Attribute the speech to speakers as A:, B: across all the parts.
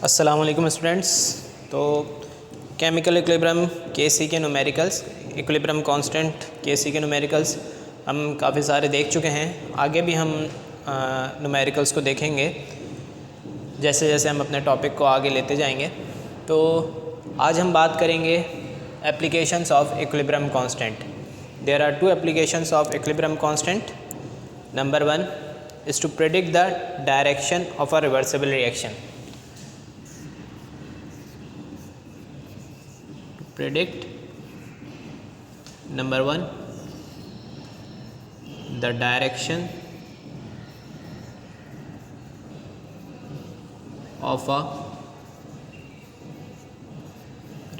A: अस्सलामुअलैकुम स्टूडेंट्स। तो chemical equilibrium केसी के न्यूमेरिकल्स, इक्विलिब्रियम कांस्टेंट केसी के न्यूमेरिकल्स हम काफ़ी सारे देख चुके हैं। आगे भी हम न्यूमेरिकल्स को देखेंगे जैसे जैसे हम अपने टॉपिक को आगे लेते जाएंगे। तो आज हम बात करेंगे applications of equilibrium constant. There are two applications of equilibrium constant. Number 1 is to predict the direction of a reversible reaction. To predict, number 1, the direction of a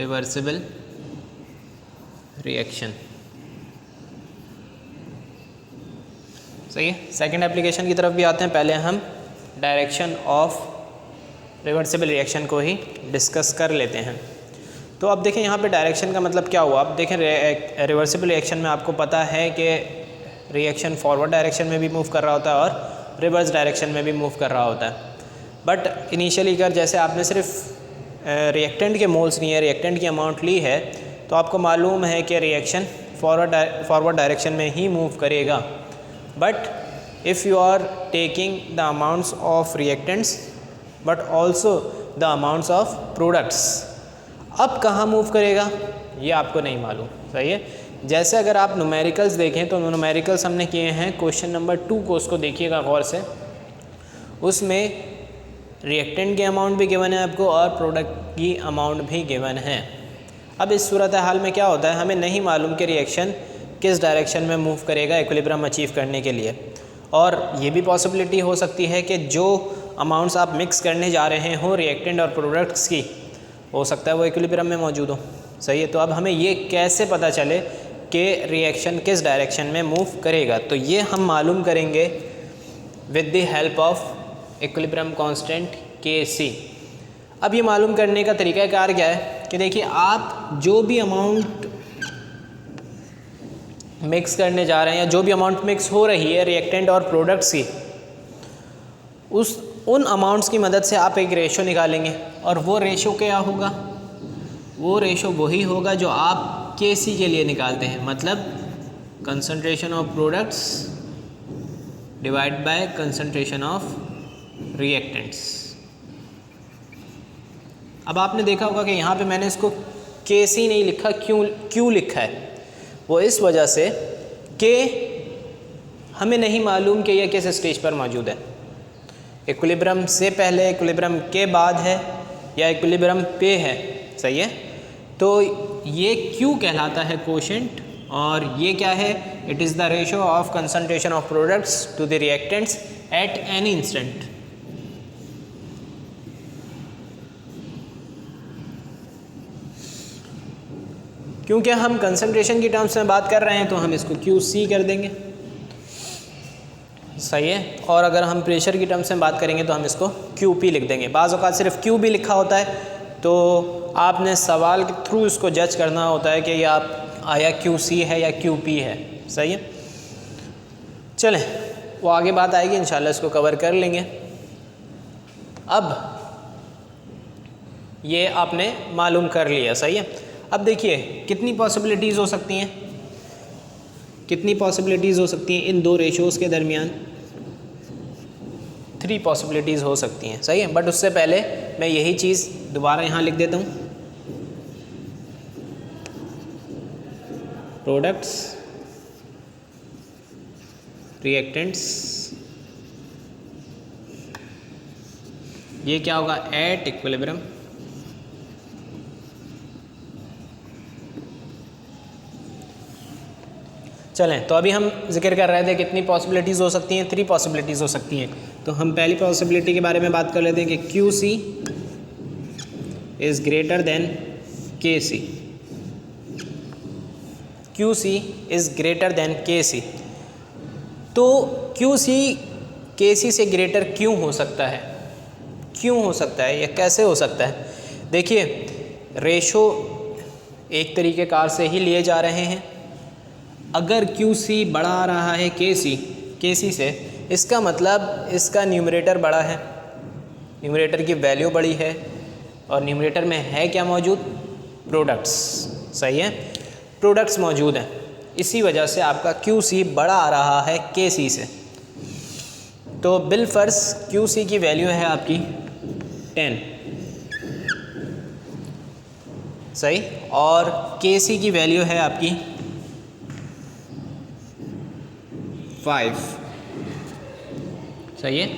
A: reversible reaction. सही है। सेकेंड एप्लीकेशन की तरफ भी आते हैं। पहले हम direction of reversible reaction को ही डिस्कस कर लेते हैं। तो अब देखें यहाँ पे डायरेक्शन का मतलब क्या हुआ। अब देखें रिवर्सिबल रिएक्शन में आपको पता है कि रिएक्शन फॉरवर्ड डायरेक्शन में भी मूव कर रहा होता है और रिवर्स डायरेक्शन में भी मूव कर रहा होता है। बट इनिशियली अगर जैसे आपने सिर्फ रिएक्टेंट के मोल्स लिए, रिएक्टेंट की अमाउंट ली है, तो आपको मालूम है कि रिएक्शन फॉरवर्ड डायरेक्शन में ही मूव करेगा। But if you are taking the amounts of reactants but also the amounts of products, अब कहाँ मूव करेगा ये आपको नहीं मालूम। सही है। जैसे अगर आप न्यूमेरिकल्स देखें तो न्यूमेरिकल्स हमने किए हैं क्वेश्चन नंबर 2 को, उसको देखिएगा गौर से। उसमें रिएक्टेंट की अमाउंट भी गिवन है आपको और प्रोडक्ट की अमाउंट भी गिवन है। अब इस सूरत हाल में क्या होता है, हमें नहीं मालूम कि रिएक्शन किस डायरेक्शन में मूव करेगा इक्विलिब्रियम अचीव करने के लिए। और ये भी पॉसिबिलिटी हो सकती है कि जो अमाउंट्स आप मिक्स करने जा रहे हों रिएक्टेंट और प्रोडक्ट्स की, हो सकता है वो इक्विलिब्रियम में मौजूद हो। सही है। तो अब हमें ये कैसे पता चले कि रिएक्शन किस डायरेक्शन में मूव करेगा, तो ये हम मालूम करेंगे with the help of equilibrium constant Kc। अब ये मालूम करने का तरीक़ाकार क्या है कि देखिए, आप जो भी अमाउंट मिक्स करने जा रहे हैं या जो भी अमाउंट मिक्स हो रही है रिएक्टेंट और प्रोडक्ट्स की, उन अमाउंट्स की मदद से आप एक रेशो निकालेंगे। और वो रेशो क्या होगा, वो रेशो वही होगा जो आप Kc के लिए निकालते हैं, मतलब concentration of products divide by concentration of reactants. अब आपने देखा होगा कि यहाँ पे मैंने इसको Kc नहीं लिखा, क्यों लिखा है? वो इस वजह से कि हमें नहीं मालूम कि यह किस स्टेज पर मौजूद है। इक्विलिब्रियम से पहले, इक्विलिब्रियम के बाद है या इक्विलिब्रियम पे है। सही है। तो ये Q कहलाता है कोशेंट, और ये क्या है, it is the ratio of concentration of products to the reactants at any instant. क्योंकि हम कंसंट्रेशन की टर्म्स में बात कर रहे हैं तो हम इसको QC कर देंगे। सही है। और अगर हम प्रेशर की टर्म्स में बात करेंगे तो हम इसको QP लिख देंगे। बाज़ औक़ात सिर्फ Q भी लिखा होता है, तो आपने सवाल के थ्रू इसको जज करना होता है कि ये आप आया QC है या QP है। सही है। चलें, वो आगे बात आएगी, इंशाल्लाह इसको कवर कर लेंगे। अब ये आपने मालूम कर लिया। सही है। अब देखिए कितनी पॉसिबिलिटीज़ हो सकती हैं, कितनी पॉसिबिलिटीज़ हो सकती हैं इन दो रेशोज़ के दरमियान। 3 पॉसिबिलिटीज़ हो सकती हैं। सही है। बट उससे पहले मैं यही चीज़ दोबारा यहाँ लिख देता हूँ। प्रोडक्ट्स, रिएक्टेंट्स, ये क्या होगा, एट इक्विलिब्रियम। चलें, तो अभी हम जिक्र कर रहे थे कितनी पॉसिबिलिटीज़ हो सकती हैं, 3 पॉसिबिलिटीज़ हो सकती हैं। तो हम पहली पॉसिबिलिटी के बारे में बात कर लेते हैं कि QC is greater than Kc। QC is greater than Kc। तो QC Kc से ग्रेटर क्यों हो सकता है, क्यों हो सकता है, या कैसे हो सकता है? देखिए, रेशो एक तरीक़ेकार से ही लिए जा रहे हैं। अगर QC बड़ा आ रहा है Kc से, इसका मतलब इसका न्यूमरेटर बड़ा है, न्यूमरेटर की वैल्यू बड़ी है, और न्यूमरेटर में है क्या मौजूद, प्रोडक्ट्स, सही है, प्रोडक्ट्स मौजूद हैं, इसी वजह से आपका QC बड़ा आ रहा है KC से। तो बिलफर्ज QC की वैल्यू है आपकी 10, सही, और KC की वैल्यू है आपकी 5, सही है,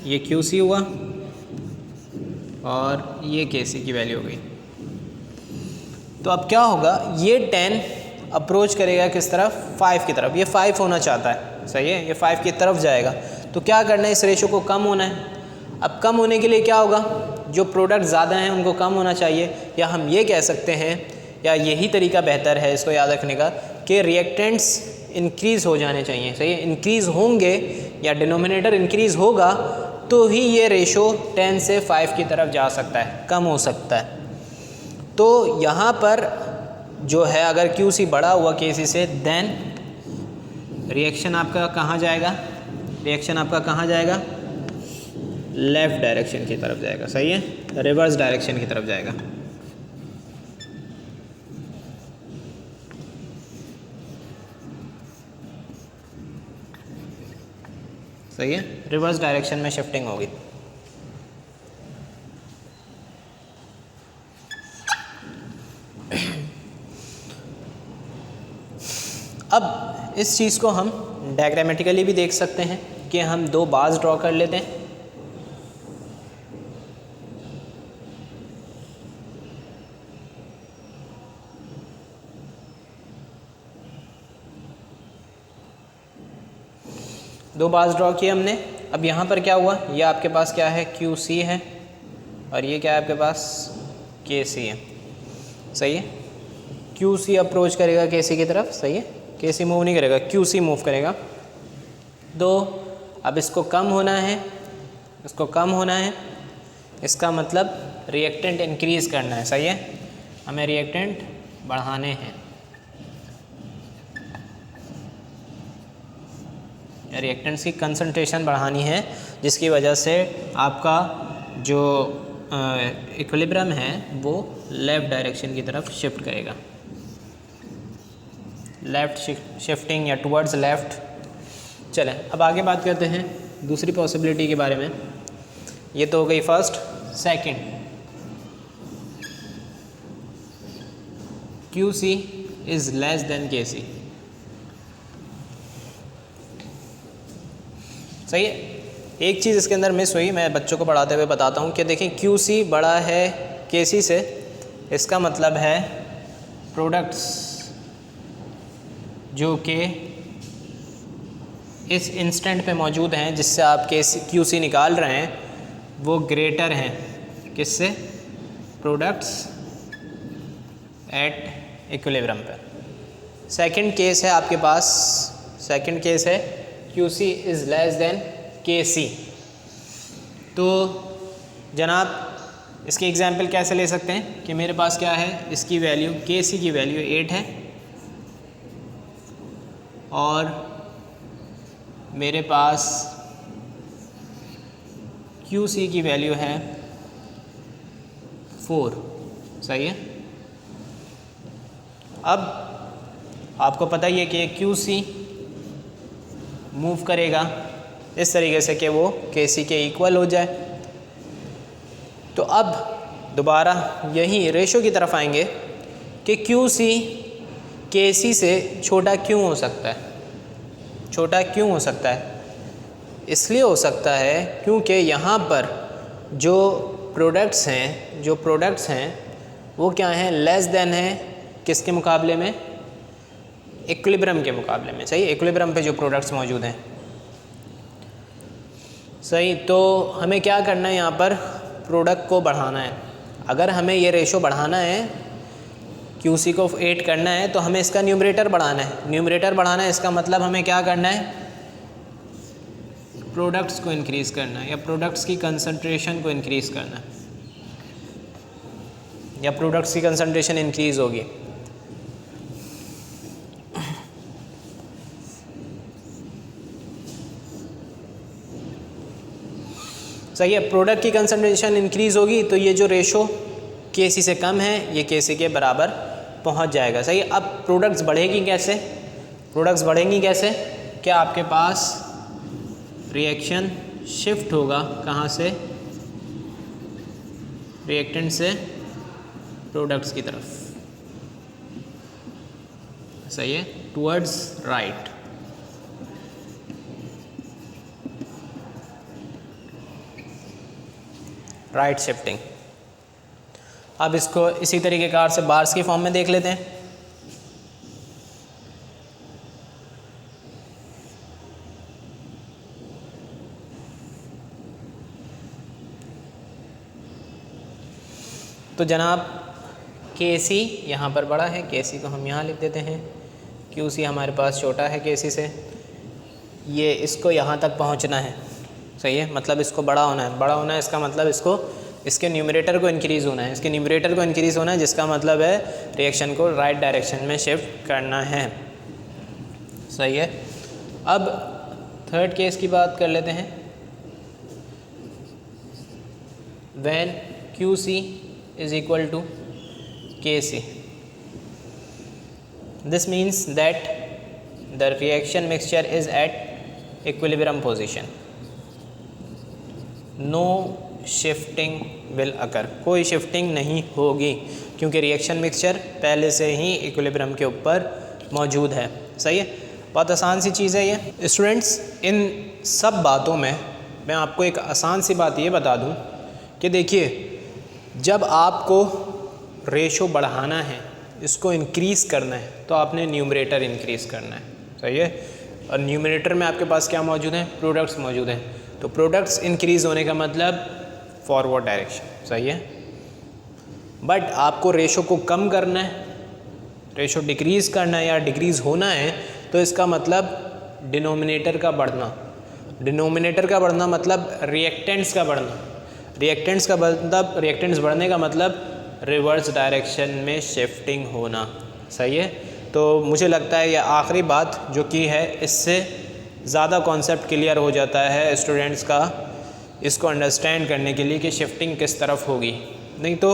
A: ये QC हुआ और ये KC की वैल्यू हो गई। तो अब क्या होगा, ये 10 अप्रोच करेगा किस तरफ, 5 की तरफ, ये 5 होना चाहता है, सही है, ये 5 की तरफ जाएगा। तो क्या करना है, इस रेशो को कम होना है। अब कम होने के लिए क्या होगा, जो प्रोडक्ट ज़्यादा हैं उनको कम होना चाहिए, या हम ये कह सकते हैं, या यही तरीका बेहतर है इसको याद रखने का, कि रिएक्टेंट्स इंक्रीज़ हो जाने चाहिए, सही है, इंक्रीज़ होंगे या डिनोमिनेटर इंक्रीज़ होगा तो ही ये रेशो 10 से 5 की तरफ जा सकता है, कम हो सकता है। तो यहाँ पर जो है, अगर QC बड़ा हुआ KC से, देन रिएक्शन आपका कहाँ जाएगा, रिएक्शन आपका कहाँ जाएगा, लेफ़्ट डायरेक्शन की तरफ जाएगा, सही है, रिवर्स डायरेक्शन की तरफ जाएगा। सही है, रिवर्स डायरेक्शन में शिफ्टिंग होगी। अब इस चीज़ को हम डायग्रामेटिकली भी देख सकते हैं कि हम 2 बार्स ड्रॉ कर लेते हैं। दो बार्स ड्रॉ किए हमने। अब यहाँ पर क्या हुआ, ये आपके पास क्या है, QC है, और ये क्या है आपके पास, KC है, सही है। QC अप्रोच करेगा KC की तरफ, सही है, KC मूव नहीं करेगा, QC मूव करेगा। तो अब इसको कम होना है, इसको कम होना है, इसका मतलब रिएक्टेंट इंक्रीज़ करना है, सही है, हमें रिएक्टेंट बढ़ाने हैं, रिएक्टेंट्स की कंसंट्रेशन बढ़ानी है, जिसकी वजह से आपका जो इक्विलिब्रियम है वो लेफ़्ट डायरेक्शन की तरफ शिफ्ट करेगा, लेफ़्ट शिफ्टिंग या टुवर्ड्स लेफ़्ट। चलें अब आगे बात करते हैं दूसरी पॉसिबिलिटी के बारे में। ये तो हो गई first. Second, QC is less than KC, सही है। एक चीज़ इसके अंदर मिस हुई, मैं बच्चों को पढ़ाते हुए बताता हूँ कि देखें QC बड़ा है KC से, इसका मतलब है प्रोडक्ट्स जो कि इस इंस्टेंट पे मौजूद हैं जिससे आप QC निकाल रहे हैं वो ग्रेटर हैं किससे, प्रोडक्ट्स एट इक्विलिब्रियम पे। सेकंड केस है आपके पास, सेकंड केस है QC is less than KC। तो जनाब इसकी एग्जांपल कैसे ले सकते हैं कि मेरे पास क्या है, इसकी वैल्यू KC की वैल्यू 8 है और मेरे पास QC की वैल्यू है 4, सही है। अब आपको पता ही है कि QC मूव करेगा इस तरीके से कि वो KC के इक्वल हो जाए। तो अब दोबारा यही रेशो की तरफ आएंगे कि QC KC से छोटा क्यों हो सकता है, छोटा क्यों हो सकता है, इसलिए हो सकता है क्योंकि यहाँ पर जो प्रोडक्ट्स हैं वो क्या हैं, लेस देन हैं किसके मुकाबले में, इक्विलिब्रियम के मुकाबले में, सही, इक्विलिब्रियम पे जो प्रोडक्ट्स मौजूद हैं, सही। तो हमें क्या करना है, यहाँ पर प्रोडक्ट को बढ़ाना है। अगर हमें ये रेशो बढ़ाना है, QC को 8 करना है, तो हमें इसका न्यूमरेटर बढ़ाना है। न्यूमरेटर बढ़ाना है इसका मतलब हमें क्या करना है, प्रोडक्ट्स को इंक्रीज़ करना है, या प्रोडक्ट्स की कंसंट्रेशन को इंक्रीज़ करना है, या प्रोडक्ट्स की कंसंट्रेशन इंक्रीज़ होगी। सही है। प्रोडक्ट की कंसंट्रेशन इंक्रीज़ होगी तो ये जो रेशो KC से कम है ये KC के बराबर पहुंच जाएगा। सही है। अब प्रोडक्ट्स बढ़ेगी कैसे? प्रोडक्ट्स बढ़ेंगी कैसे? क्या आपके पास रिएक्शन शिफ्ट होगा कहाँ से? रिएक्टेंट से प्रोडक्ट्स की तरफ। सही है, टुवर्ड्स राइट। Right shifting. अब इसको इसी तरीके कार से बार्स की फॉर्म में देख लेते हैं। तो जनाब KC यहाँ पर बड़ा है, KC को हम यहाँ लिख देते हैं। QC हमारे पास छोटा है KC से। ये इसको यहाँ तक पहुँचना है। सही है, मतलब इसको बड़ा होना है। बड़ा होना है इसका मतलब इसको इसके न्यूमरेटर को इंक्रीज़ होना है। इसके न्यूमरेटर को इंक्रीज़ होना है जिसका मतलब है रिएक्शन को राइट डायरेक्शन में शिफ्ट करना है। सही है। अब थर्ड केस की बात कर लेते हैं। When QC is equal to KC, this means that the reaction mixture is at equilibrium position, no shifting will occur, कोई शिफ्टिंग नहीं होगी क्योंकि रिएक्शन मिक्सचर पहले से ही इक्विलिब्रियम के ऊपर मौजूद है। सही है, बहुत आसान सी चीज़ है ये। स्टूडेंट्स, इन सब बातों में मैं आपको एक आसान सी बात ये बता दूं कि देखिए, जब आपको रेशो बढ़ाना है, इसको इंक्रीज़ करना है, तो आपने न्यूमरेटर इंक्रीज़ करना है। सही है। और न्यूमरेटर में आपके पास क्या मौजूद है? प्रोडक्ट्स मौजूद हैं। तो प्रोडक्ट्स इंक्रीज़ होने का मतलब फॉरवर्ड डायरेक्शन। सही है। बट आपको रेशो को कम करना है, रेशो डिक्रीज़ करना है या डिक्रीज़ होना है, तो इसका मतलब डिनोमिनेटर का बढ़ना। डिनोमिनेटर का बढ़ना मतलब रिएक्टेंट्स का बढ़ना। रिएक्टेंट्स का मतलब रिएक्टेंट्स बढ़ने का मतलब रिवर्स डायरेक्शन में शिफ्टिंग होना। सही है। तो मुझे लगता है यह आखिरी बात जो की है, इससे ज़्यादा कॉन्सेप्ट क्लियर हो जाता है स्टूडेंट्स का इसको अंडरस्टैंड करने के लिए कि शिफ्टिंग किस तरफ होगी। नहीं तो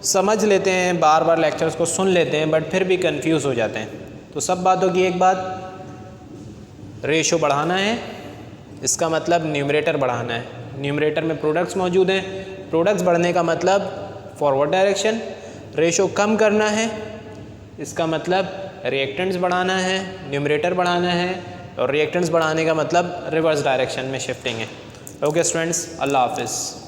A: समझ लेते हैं, बार बार लेक्चर्स को सुन लेते हैं, बट फिर भी कंफ्यूज हो जाते हैं। तो सब बातों की एक बात, रेशो बढ़ाना है, इसका मतलब न्यूमरेटर बढ़ाना है। न्यूमरेटर में प्रोडक्ट्स मौजूद हैं, प्रोडक्ट्स बढ़ने का मतलब फॉरवर्ड डायरेक्शन। रेशो कम करना है, इसका मतलब रिएक्टेंट्स बढ़ाना है, न्यूमरेटर बढ़ाना है, और रिएक्टेंट्स बढ़ाने का मतलब रिवर्स डायरेक्शन में शिफ्टिंग है। ओके स्टूडेंट्स, अल्लाह हाफिज़।